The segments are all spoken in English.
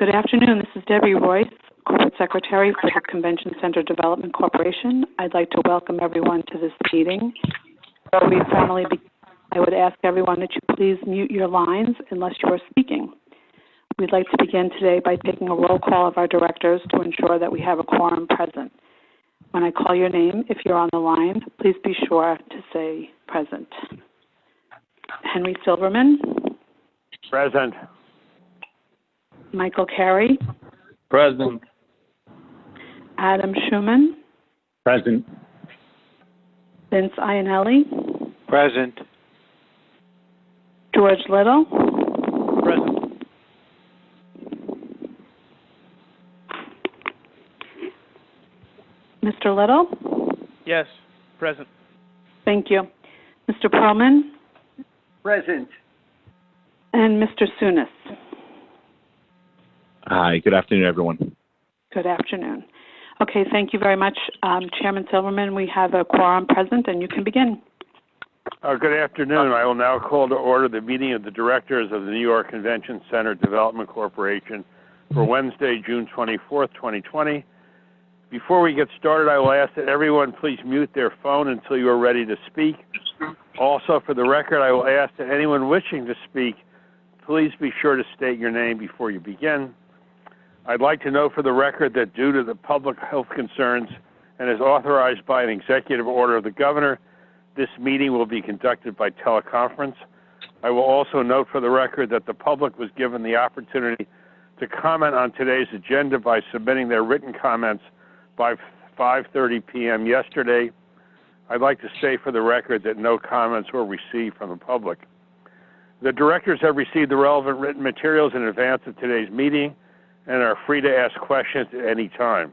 Good afternoon. This is Debbie Royce, Corporate Secretary for the Convention Center Development Corporation. I'd like to welcome everyone to this meeting. Before we formally begin, I would ask everyone that you please mute your lines unless you are speaking. We'd like to begin today by taking a roll call of our directors to ensure that we have a quorum present. When I call your name, if you're on the line, please be sure to say present. Henry Silverman. Present. Michael Carey. Present. Adam Schuman. Present. Vince Ionelli. Present. George Little. Present. Mr. Little. Yes, present. Thank you. Mr. Perlman. Present. And Mr. Sunis. Hi, good afternoon, everyone. Good afternoon. Okay, thank you very much, Chairman Silverman. We have a quorum present, and you can begin. Good afternoon. I will now call to order the meeting of the directors of the New York Convention Center Development Corporation for Wednesday, June 24th, 2020. Before we get started, I will ask that everyone please mute their phone until you are ready to speak. Also, for the record, I will ask that anyone wishing to speak, please be sure to state your name before you begin. I'd like to note for the record that due to the public health concerns and as authorized by an executive order of the governor, this meeting will be conducted by teleconference. I will also note for the record that the public was given the opportunity to comment on today's agenda by submitting their written comments by 5:30 p.m. yesterday. I'd like to say for the record that no comments were received from the public. The directors have received the relevant written materials in advance of today's meeting and are free to ask questions at any time.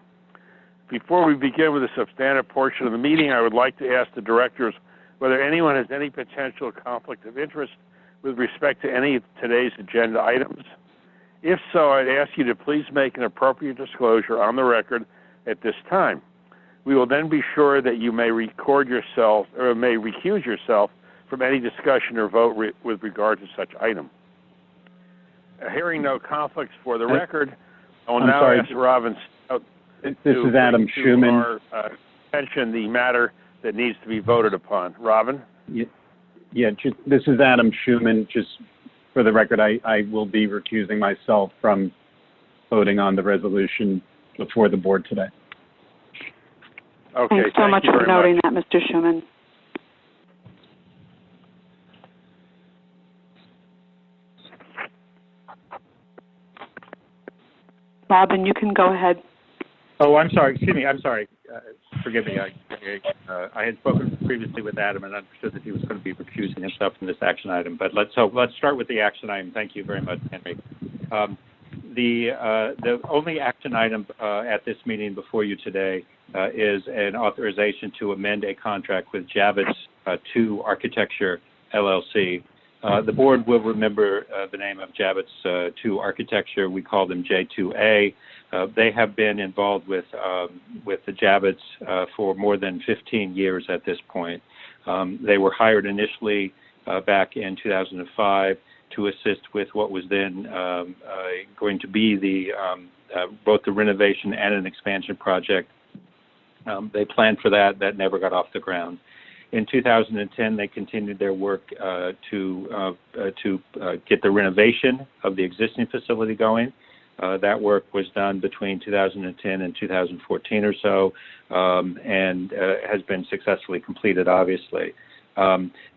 Before we begin with the substantive portion of the meeting, I would like to ask the directors whether anyone has any potential conflict of interest with respect to any of today's agenda items. If so, I'd ask you to please make an appropriate disclosure on the record at this time. We will then be sure that you may record yourself or may recuse yourself from any discussion or vote with regard to such item. Hearing no conflicts for the record, I will now ask Robin Stout This is Adam Schuman. Mention the matter that needs to be voted upon. Robin? This is Adam Schuman. Just for the record, I will be recusing myself from voting on the resolution before the board today. Okay, Thanks so much for noting that, Mr. Schuman. Robin, you can go ahead. Oh, I'm sorry. Excuse me. I'm sorry. Forgive me. I had spoken previously with Adam and understood that he was going to be recusing himself from this action item. But let's start with the action item. Thank you very much, Henry. The only action item at this meeting before you today is an authorization to amend a contract with Javits 2 Architecture LLC. The board will remember the name of Javits 2 Architecture. We call them J2A. They have been involved with the Javits for more than 15 years at this point. They were hired initially back in 2005 to assist with what was then going to be both the renovation and an expansion project. They planned for that. That never got off the ground. In 2010, they continued their work to get the renovation of the existing facility going. That work was done between 2010 and 2014 or so, and has been successfully completed, obviously.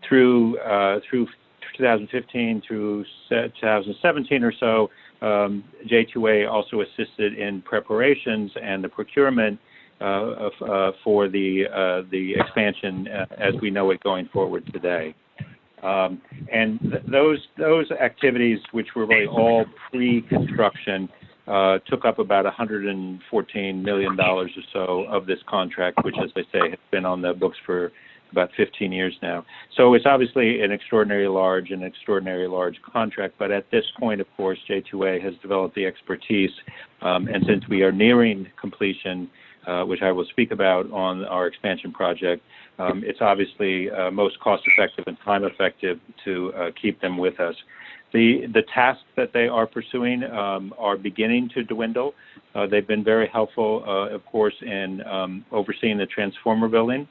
Through 2015 through 2017 or so, J2A also assisted in preparations and the procurement for the expansion as we know it going forward today. And those activities, which were really all pre-construction, took up about $114 million or so of this contract, which, as I say, has been on the books for about 15 years now. So it's obviously an extraordinarily large contract, but at this point, of course, J2A has developed the expertise, and since we are nearing completion, which I will speak about on our expansion project, it's obviously most cost-effective and time-effective to keep them with us. The tasks that they are pursuing are beginning to dwindle. They've been very helpful, of course, in overseeing the transformer building,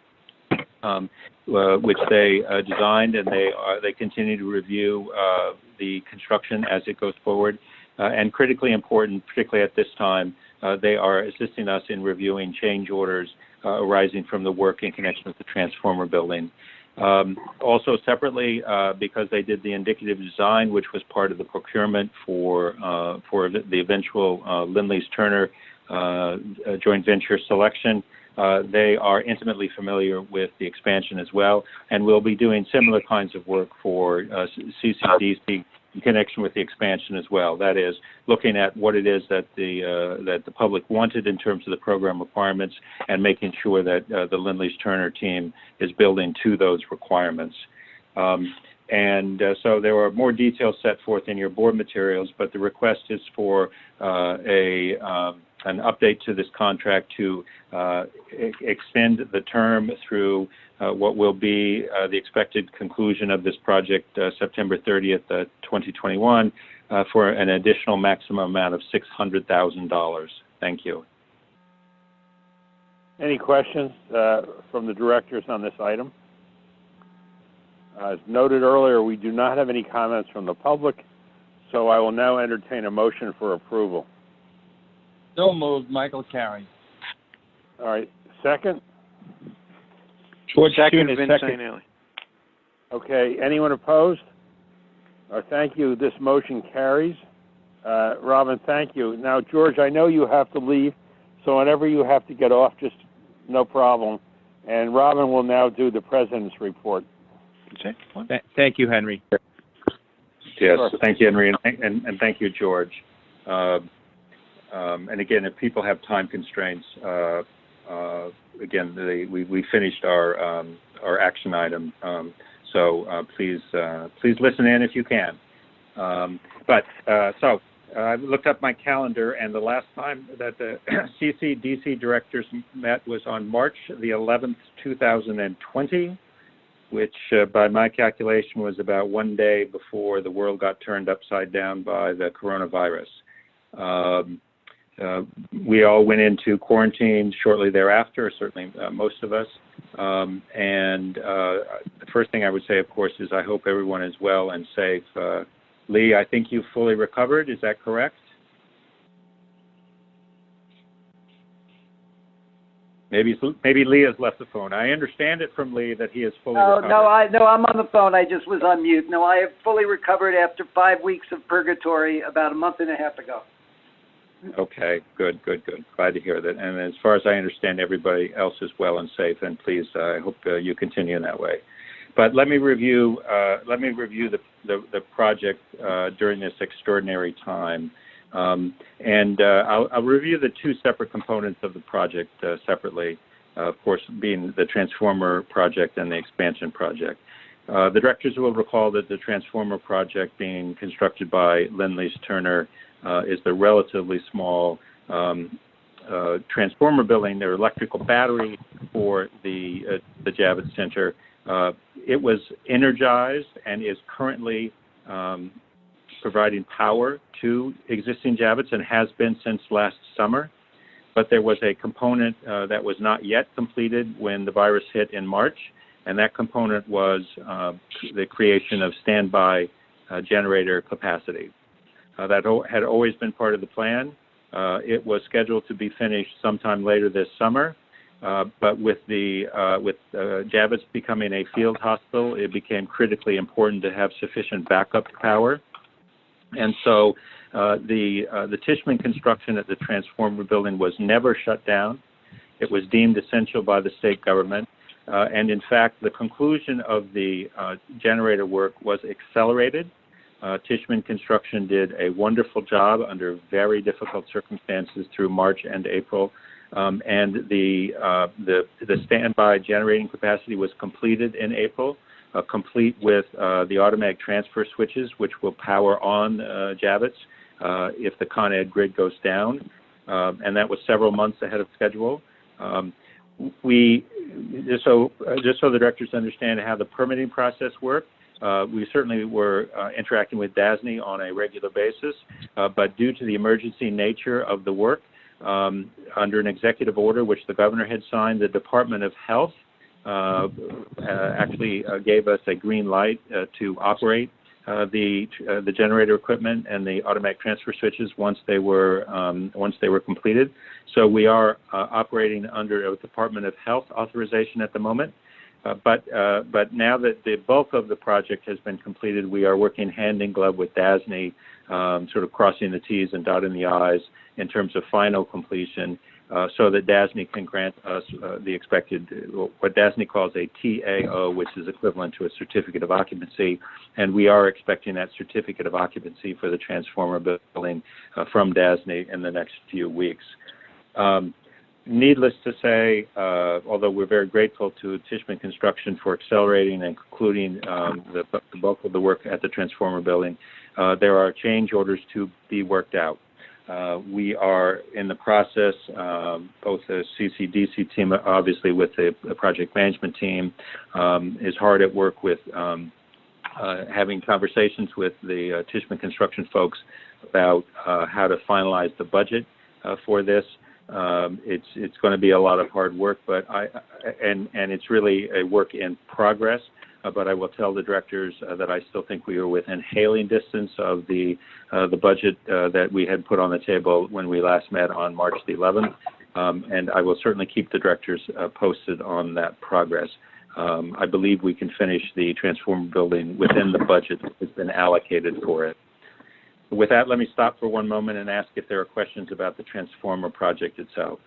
which they designed, and they continue to review the construction as it goes forward. And critically important, particularly at this time, they are assisting us in reviewing change orders arising from the work in connection with the transformer building. Also separately, because they did the indicative design, which was part of the procurement for the eventual Lindley's-Turner joint venture selection, they are intimately familiar with the expansion as well, and will be doing similar kinds of work for CCDC in connection with the expansion as well. That is, looking at what it is that the public wanted in terms of the program requirements, and making sure that the Lindley's-Turner team is building to those requirements. So there are more details set forth in your board materials, but the request is for an update to this contract to extend the term through what will be the expected conclusion of this project, September 30th, 2021, for an additional maximum amount of $600,000. Thank you. Any questions from the directors on this item? As noted earlier, we do not have any comments from the public, so I will now entertain a motion for approval. So moved, Michael Carey. All right, second? George Second, Stunis, Vince second. Ainelli. Okay, anyone opposed? Thank you. This motion carries. Robin, thank you. Now, George, I know you have to leave, so whenever you have to get off, just no problem. And Robin will now do the president's report. Thank you, Henry. Yes, Sure. thank you, Henry, and thank you, George. And again, if people have time constraints, again, we finished our action item, so please listen in if you can. So I looked up my calendar, and the last time that the CCDC directors met was on March the 11th, 2020, which by my calculation was about one day before the world got turned upside down by the coronavirus. We all went into quarantine shortly thereafter, certainly most of us. And the first thing I would say, of course, is I hope everyone is well and safe. Lee, I think you've fully recovered. Is that correct? Maybe Lee has left the phone. I understand it from Lee that he is fully recovered. No, I'm on the phone. I just was on mute. No, I have fully recovered after 5 weeks of purgatory about a month and a half ago. Okay, good. Glad to hear that. And as far as I understand, everybody else is well and safe. And please, I hope you continue in that way. But let me review the project during this extraordinary time. I'll review the two separate components of the project separately, of course, being the transformer project and the expansion project. The directors will recall that the transformer project being constructed by Lindley's-Turner is the relatively small transformer building, their electrical battery for the Javits Center. It was energized and is currently providing power to existing Javits and has been since last summer. But there was a component that was not yet completed when the virus hit in March, and that component was the creation of standby generator capacity. That had always been part of the plan. It was scheduled to be finished sometime later this summer, but with Javits becoming a field hospital, it became critically important to have sufficient backup power. And so the Tishman construction at the transformer building was never shut down. It was deemed essential by the state government. And in fact, the conclusion of the generator work was accelerated. Tishman Construction did a wonderful job under very difficult circumstances through March and April. And the standby generating capacity was completed in April, complete with the automatic transfer switches, which will power on Javits if the Con Ed grid goes down. And that was several months ahead of schedule. Just so the directors understand how the permitting process worked, We certainly were interacting with DASNY on a regular basis, but due to the emergency nature of the work, under an executive order which the governor had signed, the Department of Health actually gave us a green light to operate the generator equipment and the automatic transfer switches once they were completed. So we are operating under a Department of Health authorization at the moment. But now that the bulk of the project has been completed, we are working hand in glove with DASNY, sort of crossing the T's and dotting the I's in terms of final completion, so that DASNY can grant us the expected, what DASNY calls a TAO, which is equivalent to a certificate of occupancy, and we are expecting that certificate of occupancy for the transformer building from DASNY in the next few weeks. Needless to say, although we're very grateful to Tishman Construction for accelerating and concluding the bulk of the work at the transformer building, there are change orders to be worked out. We are in the process, both the CCDC team, obviously with the project management team, is hard at work with having conversations with the Tishman Construction folks about how to finalize the budget for this. It's going to be a lot of hard work, but and it's really a work in progress. But I will tell the directors that I still think we are within hailing distance of the budget that we had put on the table when we last met on March the 11th, and I will certainly keep the directors posted on that progress. I believe we can finish the transformer building within the budget that has been allocated for it. With that, let me stop for one moment and ask if there are questions about the transformer project itself.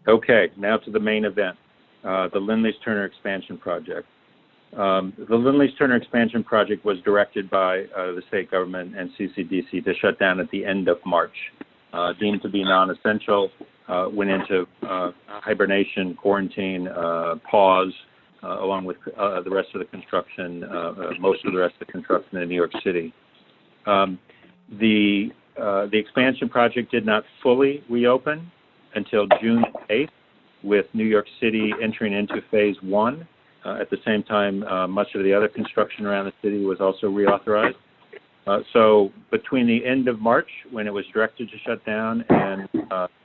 Okay, now to the main event, the Lindley's-Turner expansion project. The Lindley's-Turner expansion project was directed by the state government and CCDC to shut down at the end of March. Deemed to be non-essential, went into hibernation, quarantine, pause, along with the rest of the construction, most of the rest of the construction in New York City. The expansion project did not fully reopen until June 8th, with New York City entering into phase 1. At the same time, much of the other construction around the city was also reauthorized. So between the end of March, when it was directed to shut down, and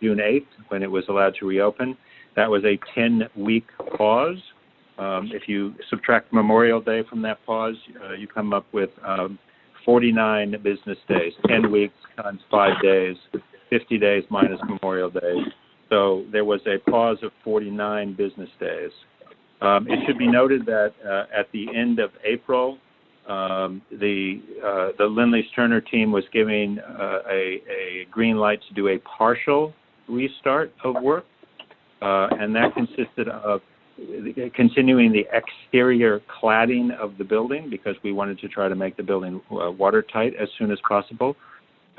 June 8th, when it was allowed to reopen, that was a 10-week pause. If you subtract Memorial Day from that pause, you come up with 49 business days, 10 weeks times 5 days, 50 days minus Memorial Day. So there was a pause of 49 business days. It should be noted that at the end of April, the Lindley's-Turner team was giving a green light to do a partial restart of work, and that consisted of continuing the exterior cladding of the building, because we wanted to try to make the building watertight as soon as possible.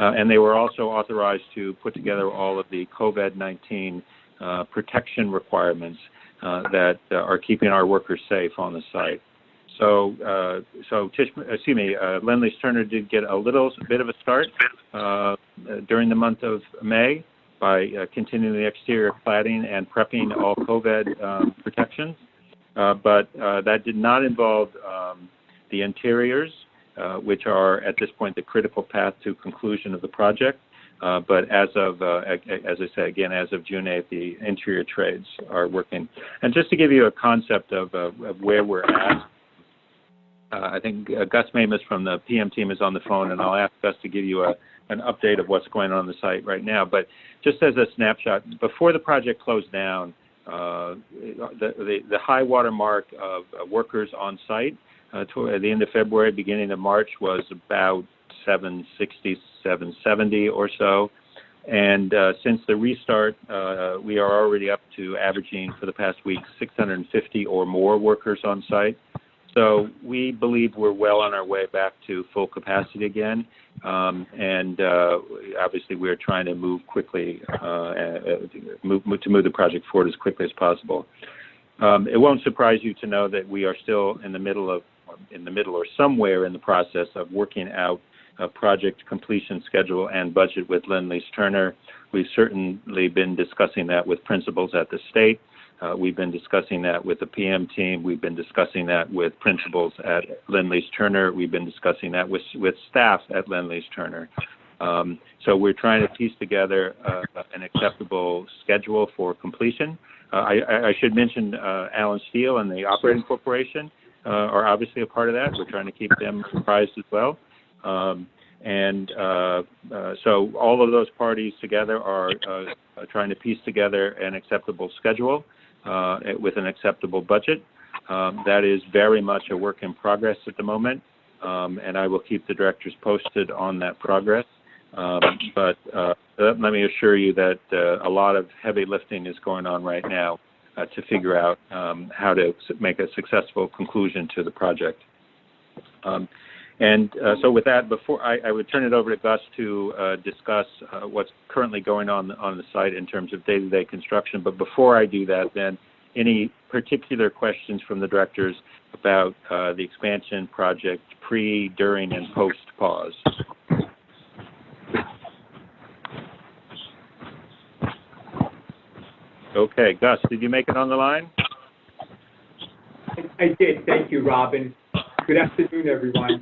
And they were also authorized to put together all of the COVID-19 protection requirements that are keeping our workers safe on the site. So Lindley's-Turner did get a little bit of a start during the month of May by continuing the exterior cladding and prepping all COVID protections. But that did not involve the interiors, which are at this point the critical path to conclusion of the project. But as of, as I say again, as of June 8th, the interior trades are working. And just to give you a concept of where we're at, I think Gus Mamus from the PM team is on the phone, and I'll ask Gus to give you an update of what's going on the site right now. But just as a snapshot, before the project closed down, the high water mark of workers on site at the end of February, beginning of March, was about 760, 770 or so. And since the restart, we are already up to averaging for the past week 650 or more workers on site. So we believe we're well on our way back to full capacity again. And obviously we're trying to move quickly, to move the project forward as quickly as possible. It won't surprise you to know that we are still in the middle or somewhere in the process of working out a project completion schedule and budget with Lindley's-Turner. We've certainly been discussing that with principals at the state. We've been discussing that with the PM team. We've been discussing that with principals at Lend-Lease Turner. We've been discussing that with staff at Lend-Lease Turner. So we're trying to piece together an acceptable schedule for completion. I should mention Allen Steel and the Operating Corporation are obviously a part of that. We're trying to keep them apprised as well. So all of those parties together are trying to piece together an acceptable schedule with an acceptable budget. That is very much a work in progress at the moment, and I will keep the directors posted on that progress. But let me assure you that a lot of heavy lifting is going on right now to figure out how to make a successful conclusion to the project. So with that, before I would turn it over to Gus to discuss what's currently going on the site in terms of day-to-day construction. But before I do that, then, any particular questions from the directors about the expansion project pre, during, and post-pause? Okay, Gus, did you make it on the line? I did. Thank you, Robin. Good afternoon, everyone.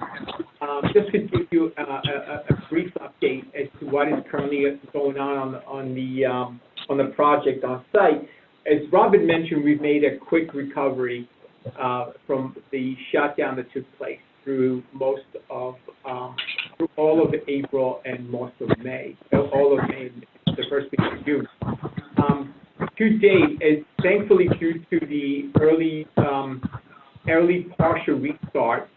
Just to give you a brief update as to what is currently going on the project on site. As Robin mentioned, we've made a quick recovery from the shutdown that took place through through all of April and most of May, all of May, the first week of June. To date, thankfully due to the early partial restart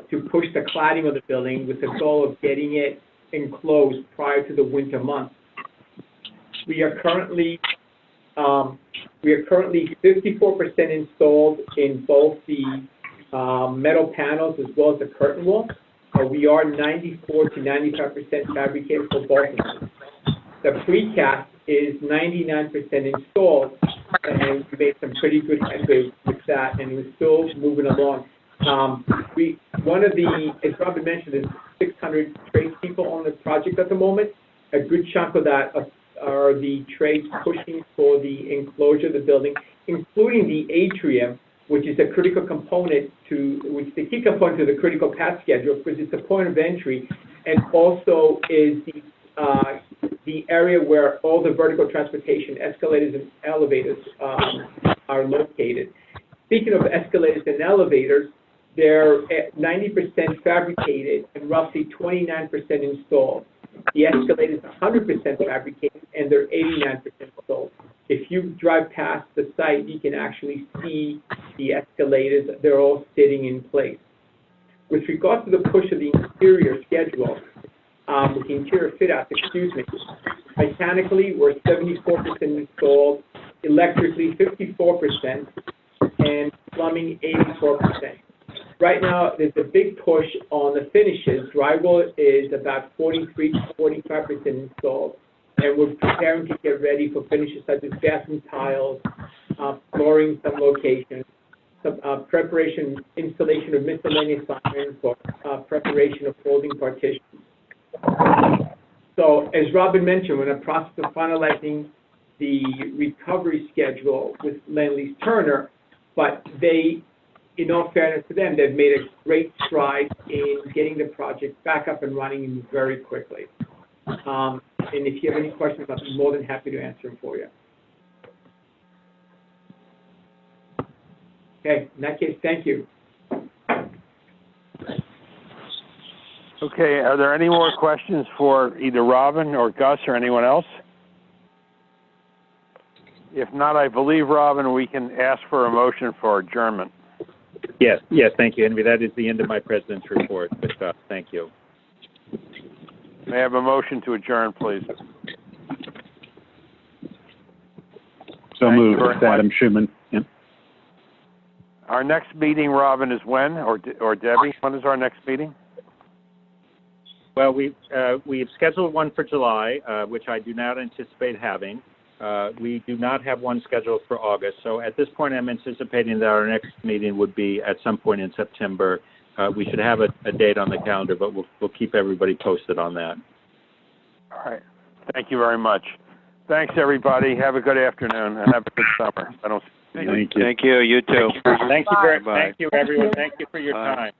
to push the cladding of the building with the goal of getting it enclosed prior to the winter months. We are currently 54% installed in both the metal panels as well as the curtain wall. We are 94 to 95% fabricated for both of them. The precast is 99% installed, and we made some pretty good headway with that, and we're still moving along. As Robin mentioned, there's 600 tradespeople on the project at the moment. A good chunk of that are the trades pushing for the enclosure of the building, including the atrium, which is a critical component which is the key component to the critical path schedule, because it's a point of entry, and also is the area where all the vertical transportation, escalators and elevators are located. Speaking of escalators and elevators, they're at 90% fabricated and roughly 29% installed. The escalators are 100% fabricated and they're 89% installed. If you drive past the site, you can actually see the escalators. They're all sitting in place. With regard to the push of the interior schedule, with the interior fit-out, mechanically, we're 74% installed, electrically 54%, and plumbing 84%. Right now, there's a big push on the finishes. Drywall is about 43 to 45% installed, and we're preparing to get ready for finishes such as bathroom tiles, flooring in some locations, some installation of miscellaneous iron for preparation of folding partitions. So, as Robin mentioned, we're in the process of finalizing the recovery schedule with Lend-Lease Turner, but in all fairness to them, they've made a great stride in getting the project back up and running very quickly. And if you have any questions, I'll be more than happy to answer them for you. Okay, in that case, thank you. Okay, are there any more questions for either Robin or Gus or anyone else? If not, I believe, Robin, we can ask for a motion for adjournment. Yes, thank you, Henry. That is the end of my president's report, but thank you. May I have a motion to adjourn, please? So moved. It's Adam Schuman. Yeah. Our next meeting, Robin, is when, or Debbie? When is our next meeting? Well, we've scheduled one for July, which I do not anticipate having. We do not have one scheduled for August. So at this point, I'm anticipating that our next meeting would be at some point in September. We should have a date on the calendar, but we'll keep everybody posted on that. All right. Thank you very much. Thanks, everybody. Have a good afternoon and have a good summer. I don't. Thank you. Thank you. You too. Thank you, Bye. thank you, everyone. Thank you for your Bye. time.